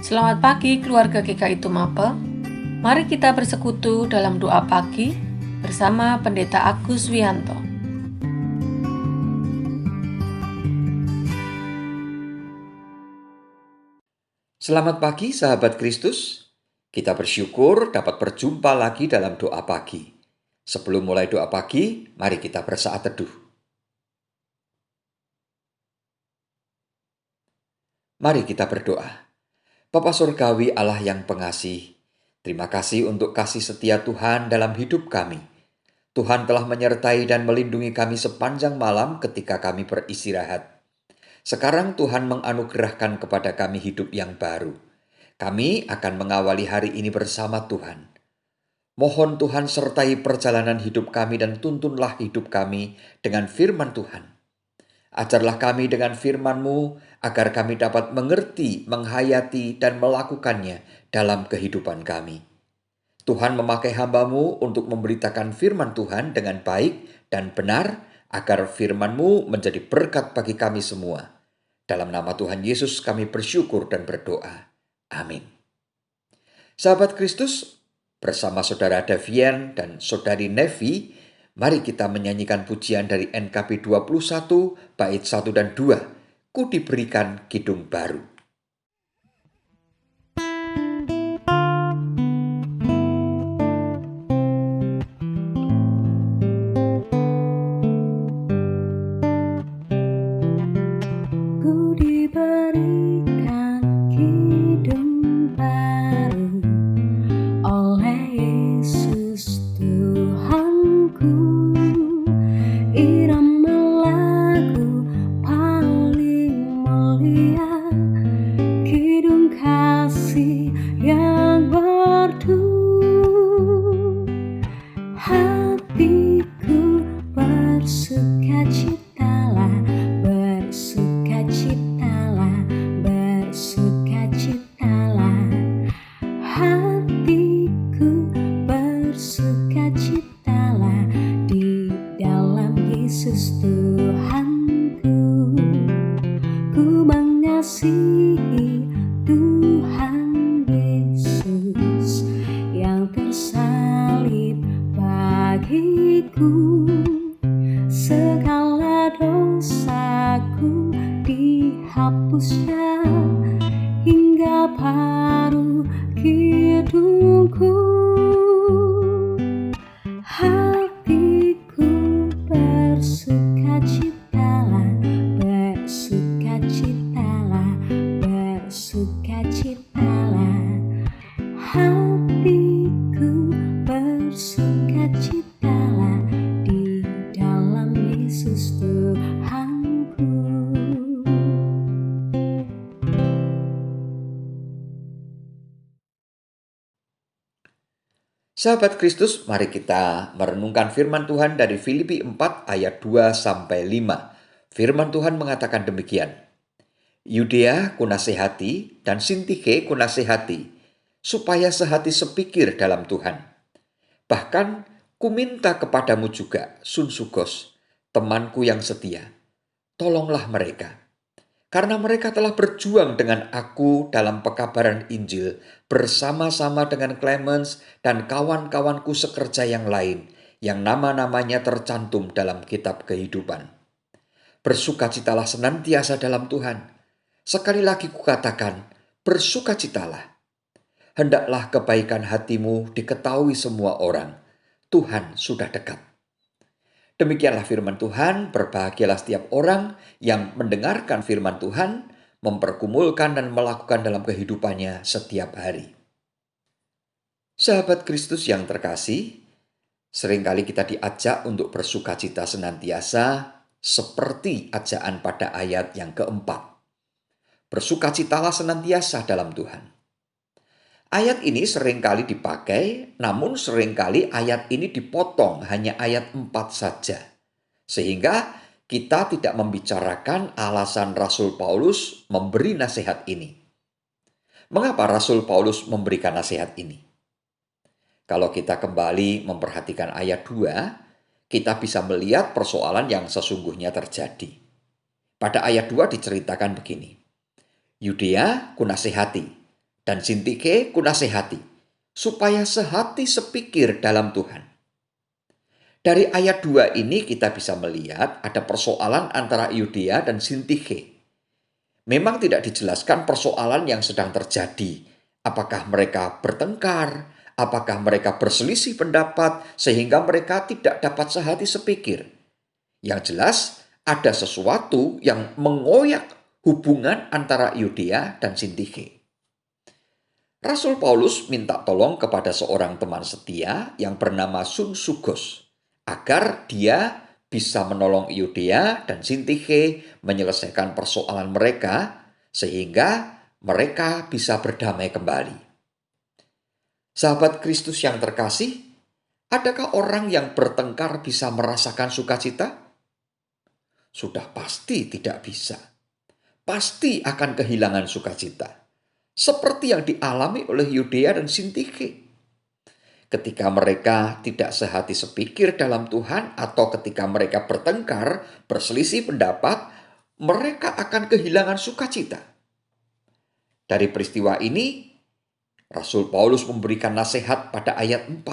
Selamat pagi keluarga GKI Tumape. Mari kita bersekutu dalam doa pagi bersama Pendeta Agus Wianto. Selamat pagi sahabat Kristus. Kita bersyukur dapat berjumpa lagi dalam doa pagi. Sebelum mulai doa pagi, mari kita bersaat teduh. Mari kita berdoa. Bapa Surgawi Allah yang pengasih, terima kasih untuk kasih setia Tuhan dalam hidup kami. Tuhan telah menyertai dan melindungi kami sepanjang malam ketika kami beristirahat. Sekarang Tuhan menganugerahkan kepada kami hidup yang baru. Kami akan mengawali hari ini bersama Tuhan. Mohon Tuhan sertai perjalanan hidup kami dan tuntunlah hidup kami dengan firman Tuhan. Ajarlah kami dengan firman-Mu agar kami dapat mengerti, menghayati, dan melakukannya dalam kehidupan kami. Tuhan memakai hamba-Mu untuk memberitakan firman Tuhan dengan baik dan benar agar firman-Mu menjadi berkat bagi kami semua. Dalam nama Tuhan Yesus kami bersyukur dan berdoa. Amin. Sahabat Kristus, bersama Saudara Davian dan Saudari Nevi, mari kita menyanyikan pujian dari NKB 21 bait 1 dan 2. Ku diberikan kidung baru. Ku diberikan kidung baru oleh Yesus Tuhanku, irama lagu paling mulia, kidung kasih yang merdu. Hatiku bersukacitalah, bersukacitalah, bersukacitalah. Hatiku bersukacitalah di dalam Yesus Tuhanku. Ku mengasihi Tuhan Yesus yang tersalib bagiku. Segala dosaku dihapusnya hingga baru hidupku. Hatiku bersukacitalah, bersukacitalah, bersukacitalah. Hatiku bersukacitalah di dalam Yesus Tuhanku. Sahabat Kristus, mari kita merenungkan firman Tuhan dari Filipi 4 ayat 2-5. Firman Tuhan mengatakan demikian. Yudea kunasehati dan Sintike kunasehati, supaya sehati sepikir dalam Tuhan. Bahkan kuminta kepadamu juga, Sunsugos, temanku yang setia. Tolonglah mereka. Karena mereka telah berjuang dengan aku dalam pekabaran Injil bersama-sama dengan Clemens dan kawan-kawanku sekerja yang lain yang nama-namanya tercantum dalam kitab kehidupan. Bersukacitalah senantiasa dalam Tuhan. Sekali lagi kukatakan, bersukacitalah. Hendaklah kebaikan hatimu diketahui semua orang. Tuhan sudah dekat. Demikianlah firman Tuhan, berbahagialah setiap orang yang mendengarkan firman Tuhan, mempergumulkan dan melakukan dalam kehidupannya setiap hari. Sahabat Kristus yang terkasih, seringkali kita diajak untuk bersukacita senantiasa seperti ajaan pada ayat yang keempat. Bersukacitalah senantiasa dalam Tuhan. Ayat ini seringkali dipakai, namun seringkali ayat ini dipotong hanya ayat 4 saja. Sehingga kita tidak membicarakan alasan Rasul Paulus memberi nasihat ini. Mengapa Rasul Paulus memberikan nasihat ini? Kalau kita kembali memperhatikan ayat 2, kita bisa melihat persoalan yang sesungguhnya terjadi. Pada ayat 2 diceritakan begini. Yudea kunasehati, dan Sintike kunasehati, supaya sehati sepikir dalam Tuhan. Dari ayat 2 ini kita bisa melihat ada persoalan antara Yudea dan Sintike. Memang tidak dijelaskan persoalan yang sedang terjadi. Apakah mereka bertengkar? Apakah mereka berselisih pendapat sehingga mereka tidak dapat sehati sepikir? Yang jelas ada sesuatu yang mengoyak hubungan antara Yudea dan Sintike. Rasul Paulus minta tolong kepada seorang teman setia yang bernama Sun Sugos agar dia bisa menolong Yudea dan Sintike menyelesaikan persoalan mereka sehingga mereka bisa berdamai kembali. Sahabat Kristus yang terkasih, adakah orang yang bertengkar bisa merasakan sukacita? Sudah pasti tidak bisa. Pasti akan kehilangan sukacita. Seperti yang dialami oleh Yudea dan Sintike. Ketika mereka tidak sehati sepikir dalam Tuhan atau ketika mereka bertengkar, berselisih pendapat, mereka akan kehilangan sukacita. Dari peristiwa ini, Rasul Paulus memberikan nasihat pada ayat 4.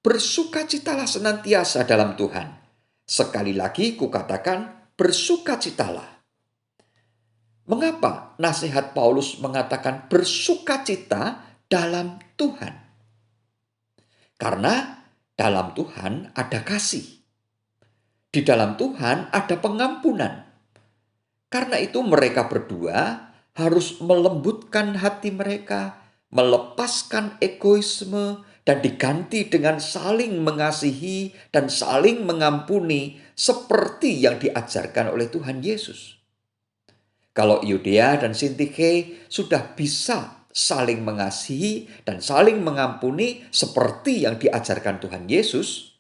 Bersukacitalah senantiasa dalam Tuhan. Sekali lagi kukatakan, bersukacitalah. Mengapa nasihat Paulus mengatakan bersukacita dalam Tuhan? Karena dalam Tuhan ada kasih. Di dalam Tuhan ada pengampunan. Karena itu mereka berdua harus melembutkan hati mereka, melepaskan egoisme, dan diganti dengan saling mengasihi dan saling mengampuni seperti yang diajarkan oleh Tuhan Yesus. Kalau Yudea dan Sintike sudah bisa saling mengasihi dan saling mengampuni seperti yang diajarkan Tuhan Yesus,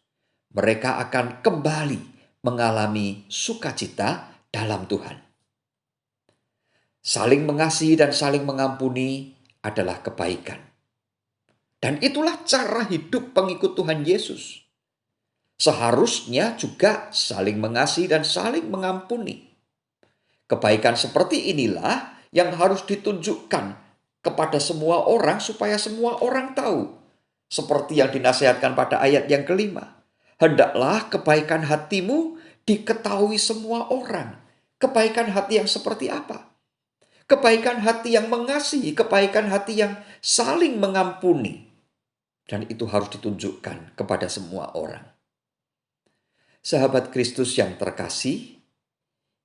mereka akan kembali mengalami sukacita dalam Tuhan. Saling mengasihi dan saling mengampuni adalah kebaikan. Dan itulah cara hidup pengikut Tuhan Yesus. Seharusnya juga saling mengasihi dan saling mengampuni. Kebaikan seperti inilah yang harus ditunjukkan kepada semua orang supaya semua orang tahu. Seperti yang dinasihatkan pada ayat yang kelima. Hendaklah kebaikan hatimu diketahui semua orang. Kebaikan hati yang seperti apa? Kebaikan hati yang mengasihi, kebaikan hati yang saling mengampuni. Dan itu harus ditunjukkan kepada semua orang. Sahabat Kristus yang terkasih,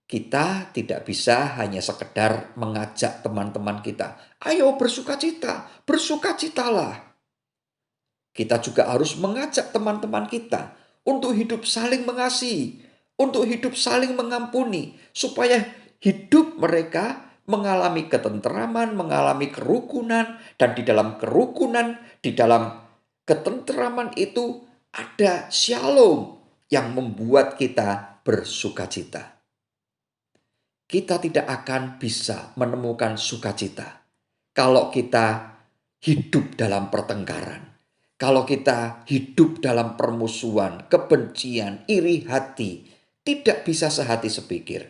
kita tidak bisa hanya sekedar mengajak teman-teman kita, ayo bersukacita, bersukacitalah. Kita juga harus mengajak teman-teman kita untuk hidup saling mengasihi, untuk hidup saling mengampuni, supaya hidup mereka mengalami ketenteraman, mengalami kerukunan, dan di dalam kerukunan, di dalam ketenteraman itu ada shalom yang membuat kita bersukacita. Kita tidak akan bisa menemukan sukacita kalau kita hidup dalam pertengkaran, kalau kita hidup dalam permusuhan, kebencian, iri hati, tidak bisa sehati sepikir.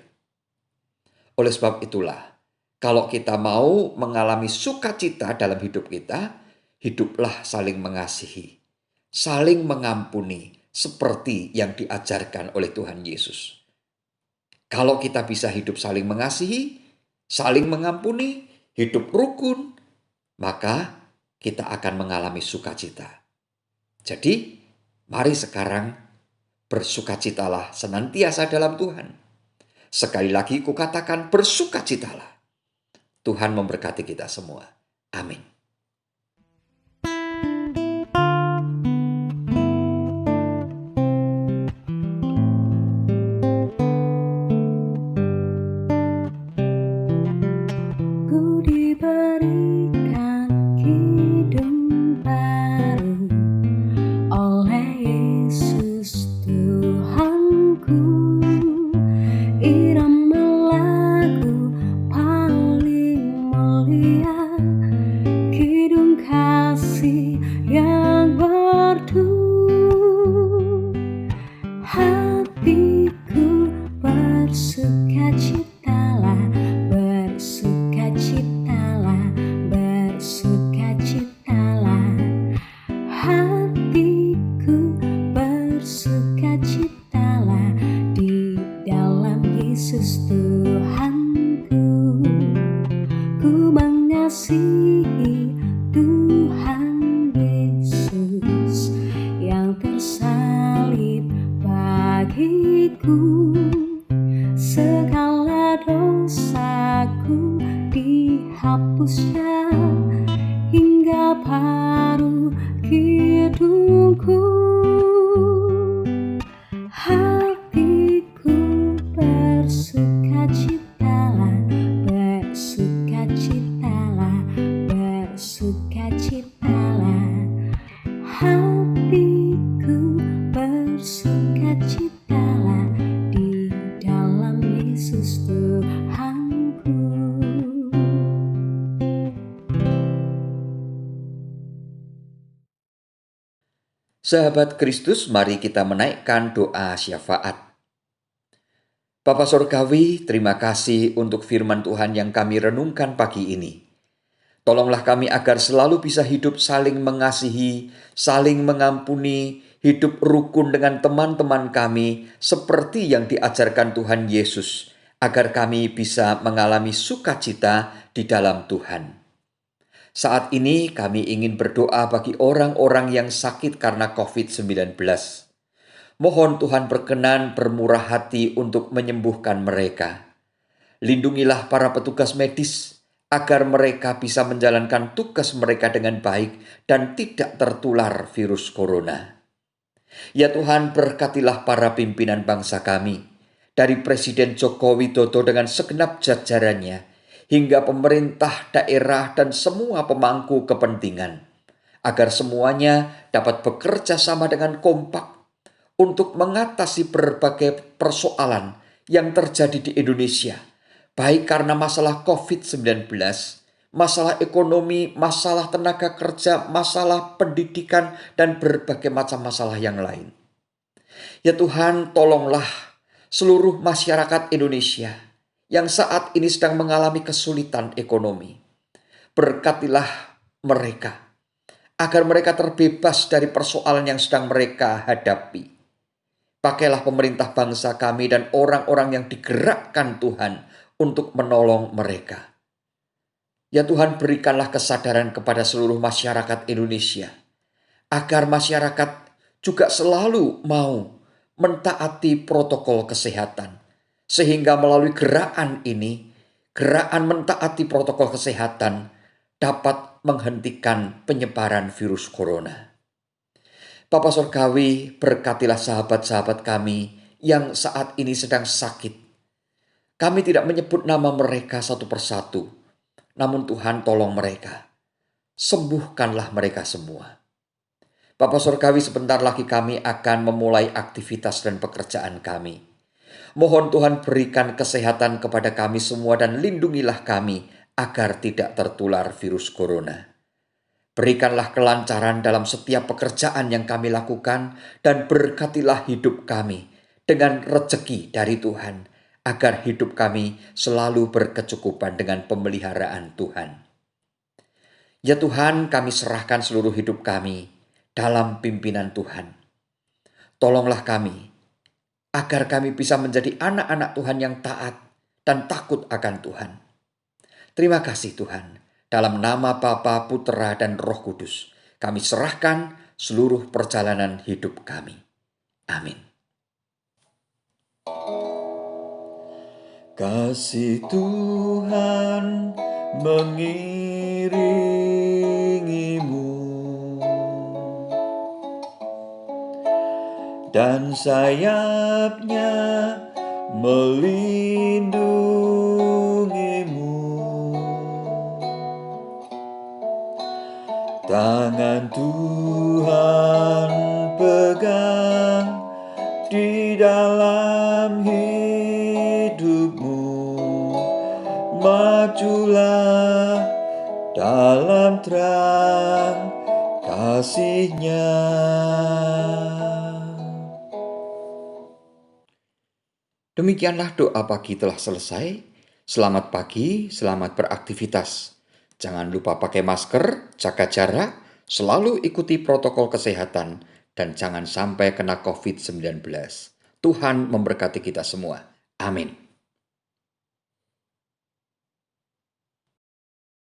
Oleh sebab itulah, kalau kita mau mengalami sukacita dalam hidup kita, hiduplah saling mengasihi, saling mengampuni, seperti yang diajarkan oleh Tuhan Yesus. Kalau kita bisa hidup saling mengasihi, saling mengampuni, hidup rukun, maka kita akan mengalami sukacita. Jadi, mari sekarang bersukacitalah senantiasa dalam Tuhan. Sekali lagi kukatakan bersukacitalah. Tuhan memberkati kita semua. Amin. Ku diberikan hidup baru oleh Yesus Tuhanku. Irama lagu paling mulia dosaku dihapusnya, hingga baru hidupku. Hatiku bersukacitalah, bersukacitalah, bersukacitalah. Hatiku bersukacitalah di dalam Yesus Tuhanku. Sahabat Kristus, mari kita menaikkan doa syafaat. Bapa Sorgawi, terima kasih untuk firman Tuhan yang kami renungkan pagi ini. Tolonglah kami agar selalu bisa hidup saling mengasihi, saling mengampuni, hidup rukun dengan teman-teman kami seperti yang diajarkan Tuhan Yesus, agar kami bisa mengalami sukacita di dalam Tuhan. Saat ini kami ingin berdoa bagi orang-orang yang sakit karena COVID-19. Mohon Tuhan berkenan bermurah hati untuk menyembuhkan mereka. Lindungilah para petugas medis agar mereka bisa menjalankan tugas mereka dengan baik dan tidak tertular virus corona. Ya Tuhan, berkatilah para pimpinan bangsa kami, dari Presiden Joko Widodo dengan segenap jajarannya, hingga pemerintah daerah dan semua pemangku kepentingan, agar semuanya dapat bekerja sama dengan kompak untuk mengatasi berbagai persoalan yang terjadi di Indonesia, baik karena masalah COVID-19, masalah ekonomi, masalah tenaga kerja, masalah pendidikan, dan berbagai macam masalah yang lain. Ya Tuhan, tolonglah seluruh masyarakat Indonesia yang saat ini sedang mengalami kesulitan ekonomi. Berkatilah mereka, agar mereka terbebas dari persoalan yang sedang mereka hadapi. Pakailah pemerintah bangsa kami dan orang-orang yang digerakkan Tuhan untuk menolong mereka. Ya Tuhan, berikanlah kesadaran kepada seluruh masyarakat Indonesia, agar masyarakat juga selalu mau mentaati protokol kesehatan. Sehingga melalui gerakan ini, gerakan mentaati protokol kesehatan dapat menghentikan penyebaran virus corona. Bapa Sorgawi, berkatilah sahabat-sahabat kami yang saat ini sedang sakit. Kami tidak menyebut nama mereka satu persatu, namun Tuhan tolong mereka. Sembuhkanlah mereka semua. Bapa Sorgawi, sebentar lagi kami akan memulai aktivitas dan pekerjaan kami. Mohon Tuhan berikan kesehatan kepada kami semua dan lindungilah kami agar tidak tertular virus corona. Berikanlah kelancaran dalam setiap pekerjaan yang kami lakukan dan berkatilah hidup kami dengan rezeki dari Tuhan, agar hidup kami selalu berkecukupan dengan pemeliharaan Tuhan. Ya Tuhan, kami serahkan seluruh hidup kami dalam pimpinan Tuhan. Tolonglah kami agar kami bisa menjadi anak-anak Tuhan yang taat dan takut akan Tuhan. Terima kasih Tuhan. Dalam nama Bapa, Putra, dan Roh Kudus, kami serahkan seluruh perjalanan hidup kami. Amin. Kasih Tuhan mengiringimu, dan sayapnya melindungimu. Tangan Tuhan pegang di dalam hidupmu. Majulah dalam terang kasih-Nya. Demikianlah doa pagi telah selesai. Selamat pagi, selamat beraktivitas. Jangan lupa pakai masker, jaga jarak, selalu ikuti protokol kesehatan, dan jangan sampai kena COVID-19. Tuhan memberkati kita semua. Amin.